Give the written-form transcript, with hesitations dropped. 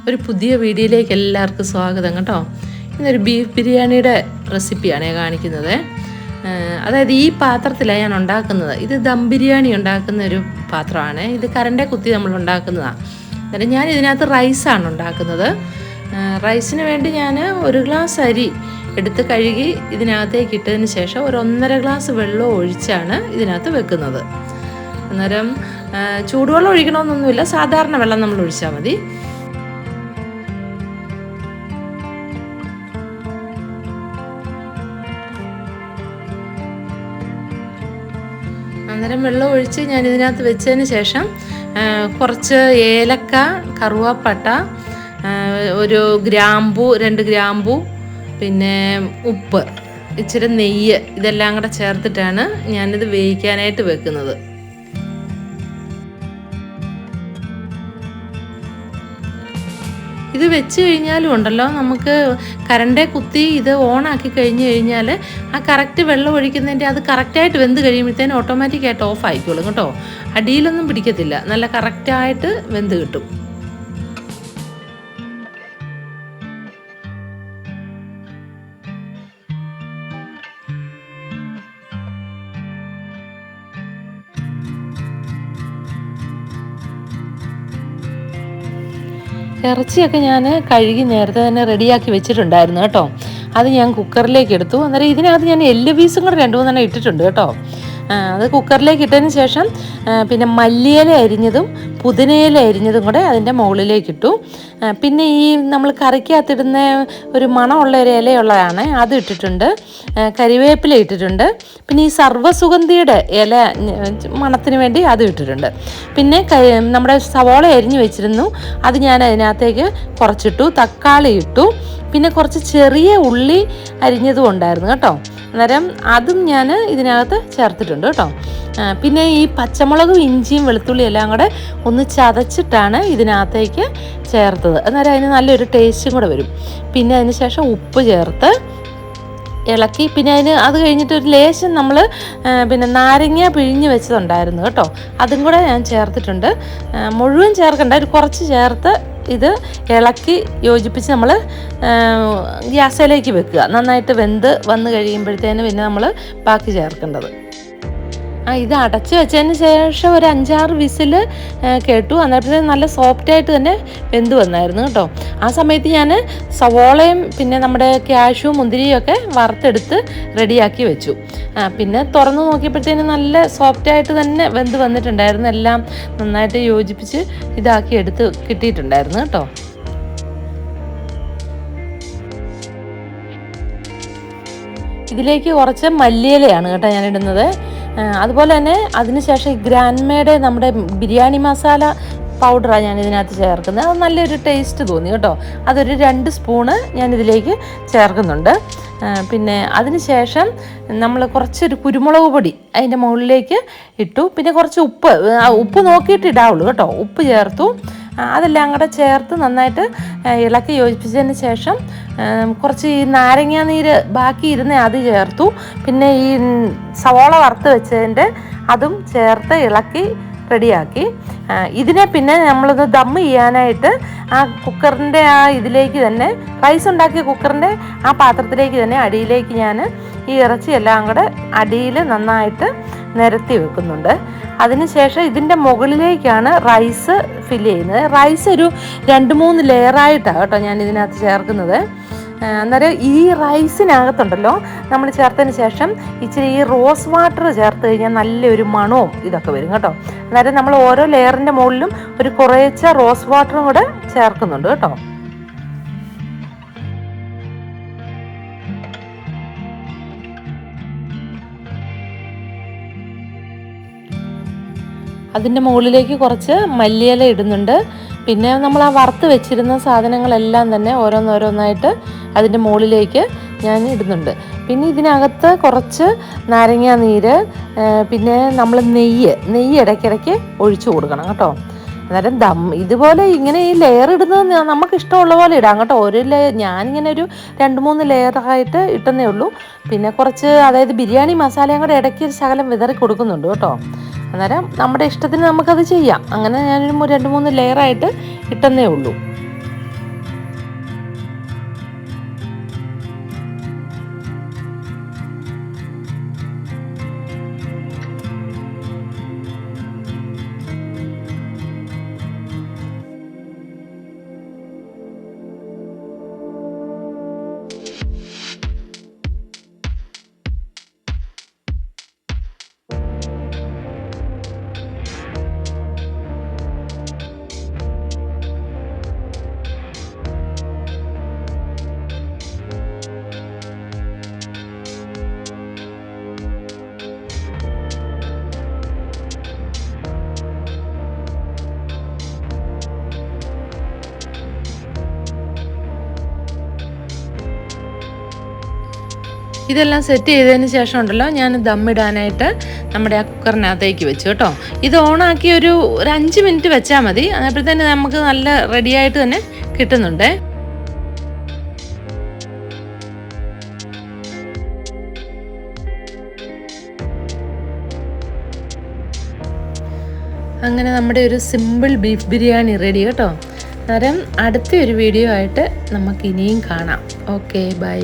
ഒരു പുതിയ വീഡിയോയിലേക്ക് എല്ലാവർക്കും സ്വാഗതം കേട്ടോ. ഇന്നൊരു ബീഫ് ബിരിയാണിയുടെ റെസിപ്പിയാണ് കാണിക്കുന്നത്. അതായത് ഈ പാത്രത്തിലാണ് ഞാൻ ഉണ്ടാക്കുന്നത്. ഇത് ദം ബിരിയാണി ഉണ്ടാക്കുന്ന ഒരു പാത്രമാണ്. ഇത് കരണ്ടെ കുത്തി നമ്മൾ ഉണ്ടാക്കുന്നതാണ്. അന്നേരം ഞാൻ ഇതിനകത്ത് റൈസാണ് ഉണ്ടാക്കുന്നത്. റൈസിന് വേണ്ടി ഞാൻ 1 ഗ്ലാസ് അരി എടുത്ത് കഴുകി ഇതിനകത്തേക്ക് ഇട്ടതിന് ശേഷം 1.5 ഗ്ലാസ് വെള്ളം ഒഴിച്ചാണ് ഇതിനകത്ത് വെക്കുന്നത്. അന്നേരം ചൂടുവെള്ളം ഒഴിക്കണമെന്നൊന്നുമില്ല, സാധാരണ വെള്ളം നമ്മൾ ഒഴിച്ചാൽ മതി. അന്നേരം വെള്ളം ഒഴിച്ച് ഞാൻ ഇതിനകത്ത് വെച്ചതിന് ശേഷം കുറച്ച് ഏലക്ക, കറുവാപ്പട്ട, 1 ഗ്രാമ്പു, 2 ഗ്രാമ്പു, പിന്നെ ഉപ്പ്, ഇച്ചിരി നെയ്യ്, ഇതെല്ലാം കൂടെ ചേർത്തിട്ടാണ് ഞാനിത് വേവിക്കാനായിട്ട് വെക്കുന്നത്. ഇത് വെച്ച് കഴിഞ്ഞാലും ഉണ്ടല്ലോ, നമുക്ക് കരണ്ടെ കുത്തി ഇത് ഓണാക്കി കഴിഞ്ഞ് കഴിഞ്ഞാൽ ആ കറക്റ്റ് വെള്ളം ഒഴിക്കുന്നതിൻ്റെ അത് കറക്റ്റായിട്ട് വെന്ത് കഴിയുമ്പോഴത്തേനും ഓട്ടോമാറ്റിക്കായിട്ട് ഓഫ് ആയിക്കോളും കേട്ടോ. അടിയിലൊന്നും പിടിക്കത്തില്ല, നല്ല കറക്റ്റായിട്ട് വെന്ത് കിട്ടും. ഇറച്ചിയൊക്കെ ഞാൻ കഴുകി നേരത്തെ തന്നെ റെഡിയാക്കി വെച്ചിട്ടുണ്ടായിരുന്നു കേട്ടോ. അത് ഞാൻ കുക്കറിലേക്ക് എടുത്തു. അന്നേരം ഇതിനകത്ത് ഞാൻ എല്ല് പീസും കൂടെ 2-3 ഇട്ടിട്ടുണ്ട് കേട്ടോ. അത് കുക്കറിലേക്ക് ഇട്ടതിന് ശേഷം പിന്നെ മല്ലിയില അരിഞ്ഞതും പുതിനയില അരിഞ്ഞതും കൂടെ അതിൻ്റെ മുകളിലേക്ക് ഇട്ടു. പിന്നെ ഈ നമ്മൾ കറിക്കകത്തിടുന്ന ഒരു മണമുള്ള ഒരു ഇലയുള്ളതാണ്, അത് ഇട്ടിട്ടുണ്ട്. കരിവേപ്പില ഇട്ടിട്ടുണ്ട്. പിന്നെ ഈ സർവ്വസുഗന്ധിയുടെ ഇല മണത്തിന് വേണ്ടി അത് ഇട്ടിട്ടുണ്ട്. പിന്നെ നമ്മുടെ സവോള അരിഞ്ഞു വെച്ചിരുന്നു, അത് ഞാൻ അതിനകത്തേക്ക് കുറച്ചിട്ടു. തക്കാളി ഇട്ടു. പിന്നെ കുറച്ച് ചെറിയ ഉള്ളി അരിഞ്ഞതും ഉണ്ടായിരുന്നു കേട്ടോ. അന്നേരം അതും ഞാൻ ഇതിനകത്ത് ചേർത്തിട്ടുണ്ട് കേട്ടോ. പിന്നെ ഈ പച്ചമുളകും ഇഞ്ചിയും വെളുത്തുള്ളിയും എല്ലാം കൂടെ ഒന്ന് ചതച്ചിട്ടാണ് ഇതിനകത്തേക്ക് ചേർത്തത്. അന്നേരം അതിന് നല്ലൊരു ടേസ്റ്റും കൂടെ വരും. പിന്നെ അതിന് ശേഷം ഉപ്പ് ചേർത്ത് ഇളക്കി. പിന്നെ അത് കഴിഞ്ഞിട്ട് ഒരു ലേശം നമ്മൾ പിന്നെ നാരങ്ങ പിഴിഞ്ഞ് വെച്ചതുണ്ടായിരുന്നു കേട്ടോ, അതും കൂടെ ഞാൻ ചേർത്തിട്ടുണ്ട്. മുഴുവൻ ചേർക്കണ്ട, ഒരു കുറച്ച് ചേർത്ത് ഇത് ഇളക്കി യോജിപ്പിച്ച് നമ്മൾ ഗ്യാസിലേക്ക് വെക്കുക. നന്നായിട്ട് വെന്ത് വന്ന് കഴിയുമ്പോഴത്തേന് പിന്നെ നമ്മൾ ബാക്കി ചേർക്കേണ്ടത്. ഇത് അടച്ച് വെച്ചതിന് ശേഷം ഒരു 5-6 വിസിൽ കേട്ടു. അന്നേരത്തേന് നല്ല സോഫ്റ്റായിട്ട് തന്നെ വെന്ത് വന്നായിരുന്നു കേട്ടോ. ആ സമയത്ത് ഞാൻ സവോളയും പിന്നെ നമ്മുടെ ക്യാഷും മുന്തിരിയും ഒക്കെ വറുത്തെടുത്ത് റെഡിയാക്കി വെച്ചു. പിന്നെ തുറന്ന് നോക്കിയപ്പോഴത്തേന് നല്ല സോഫ്റ്റായിട്ട് തന്നെ വെന്ത് വന്നിട്ടുണ്ടായിരുന്നു. എല്ലാം നന്നായിട്ട് യോജിപ്പിച്ച് ഇതാക്കി എടുത്ത് കിട്ടിയിട്ടുണ്ടായിരുന്നു കേട്ടോ. ഇതിലേക്ക് കുറച്ച് മല്ലിയിലയാണ് കേട്ടോ ഞാൻ ഇടുന്നത്. അതുപോലെ തന്നെ അതിനുശേഷം ഈ ഗ്രാൻമയുടെ നമ്മുടെ ബിരിയാണി മസാല പൗഡറാണ് ഞാൻ ഇതിനകത്ത് ചേർക്കുന്നത്. അത് നല്ലൊരു ടേസ്റ്റ് തോന്നി കേട്ടോ. അതൊരു 2 സ്പൂണ് ഞാൻ ഇതിലേക്ക് ചേർക്കുന്നുണ്ട്. പിന്നെ അതിന് ശേഷം നമ്മൾ കുറച്ചൊരു കുരുമുളക് പൊടി അതിൻ്റെ മുകളിലേക്ക് ഇട്ടു. പിന്നെ കുറച്ച് ഉപ്പ് നോക്കിയിട്ട് ഇടാവുള്ളൂ കേട്ടോ. ഉപ്പ് ചേർത്തു. അതെല്ലാം കൂടെ ചേർത്ത് നന്നായിട്ട് ഇളക്കി യോജിപ്പിച്ചതിന് ശേഷം കുറച്ച് ഈ നാരങ്ങ നീര് ബാക്കി ഇരുന്ന അത് ചേർത്തു. പിന്നെ ഈ സവോള വറുത്ത് വെച്ചതിൻ്റെ അതും ചേർത്ത് ഇളക്കി റെഡിയാക്കി. ഇതിനെ പിന്നെ നമ്മളൊന്ന് ദം ചെയ്യാനായിട്ട് ആ കുക്കറിൻ്റെ ഇതിലേക്ക് തന്നെ, റൈസ് ഉണ്ടാക്കിയ കുക്കറിൻ്റെ ആ പാത്രത്തിലേക്ക് തന്നെ അടിയിലേക്ക് ഞാൻ ഈ ഇറച്ചിയെല്ലാം കൂടെ അടിയിൽ നന്നായിട്ട് നിരത്തി വെക്കുന്നുണ്ട്. അതിനുശേഷം ഇതിൻ്റെ മുകളിലേക്കാണ് റൈസ് ഫില്ല് ചെയ്യുന്നത്. റൈസ് ഒരു 2-3 ലെയറായിട്ടാണ് കേട്ടോ ഞാൻ ഇതിനകത്ത് ചേർക്കുന്നത്. അന്നേരം ഈ റൈസിനകത്തുണ്ടല്ലോ നമ്മൾ ചേർത്തതിന് ശേഷം ഇച്ചിരി ഈ റോസ് വാട്ടർ ചേർത്ത് കഴിഞ്ഞാൽ നല്ലൊരു മണവും ഇതൊക്കെ വരും കേട്ടോ. അന്നേരം നമ്മൾ ഓരോ ലെയറിൻ്റെ മുകളിലും ഒരു കുറേശ്ശെ റോസ് വാട്ടറും കൂടെ ചേർക്കുന്നുണ്ട് കേട്ടോ. അതിൻ്റെ മുകളിലേക്ക് കുറച്ച് മല്ലിയില ഇടുന്നുണ്ട്. പിന്നെ നമ്മൾ ആ വറുത്ത് വെച്ചിരുന്ന സാധനങ്ങളെല്ലാം തന്നെ ഓരോന്നോരോന്നായിട്ട് അതിൻ്റെ മുകളിലേക്ക് ഞാൻ ഇടുന്നുണ്ട്. പിന്നെ ഇതിനകത്ത് കുറച്ച് നാരങ്ങ നീര്, പിന്നെ നമ്മൾ നെയ്യ് ഇടയ്ക്കിടയ്ക്ക് ഒഴിച്ചു കൊടുക്കണം കേട്ടോ. അന്നേരം ഇതുപോലെ ഇങ്ങനെ ഈ ലെയർ ഇടുന്നത് നമുക്ക് ഇഷ്ടമുള്ള പോലെ ഇടാം കേട്ടോ. ഞാനിങ്ങനെ ഒരു 2-3 ലെയറായിട്ട് ഇട്ടുന്നേ ഉള്ളൂ. പിന്നെ കുറച്ച് അതായത് ബിരിയാണി മസാലയും കൂടെ ഇടയ്ക്ക് ശകലം വിതറി കൊടുക്കുന്നുണ്ട് കേട്ടോ. അന്നേരം നമ്മുടെ ഇഷ്ടത്തിന് നമുക്കത് ചെയ്യാം. അങ്ങനെ ഞാനൊരു 2-3 ലെയറായിട്ട് ഇട്ടെന്നേ ഉള്ളൂ. ഇതെല്ലാം സെറ്റ് ചെയ്തതിന് ശേഷം ഉണ്ടല്ലോ ഞാൻ ദമ്മിടാനായിട്ട് നമ്മുടെ ആ കുക്കറിനകത്തേക്ക് വെച്ചു കേട്ടോ. ഇത് ഓണാക്കി ഒരു 5 മിനിറ്റ് വെച്ചാൽ മതി. അതേപോലെ നമുക്ക് നല്ല റെഡിയായിട്ട് തന്നെ കിട്ടുന്നുണ്ട്. അങ്ങനെ നമ്മുടെ ഒരു സിമ്പിൾ ബീഫ് ബിരിയാണി റെഡി കേട്ടോ. അന്നേരം അടുത്ത ഒരു വീഡിയോ ആയിട്ട് നമുക്ക് ഇനിയും കാണാം. Okay, by.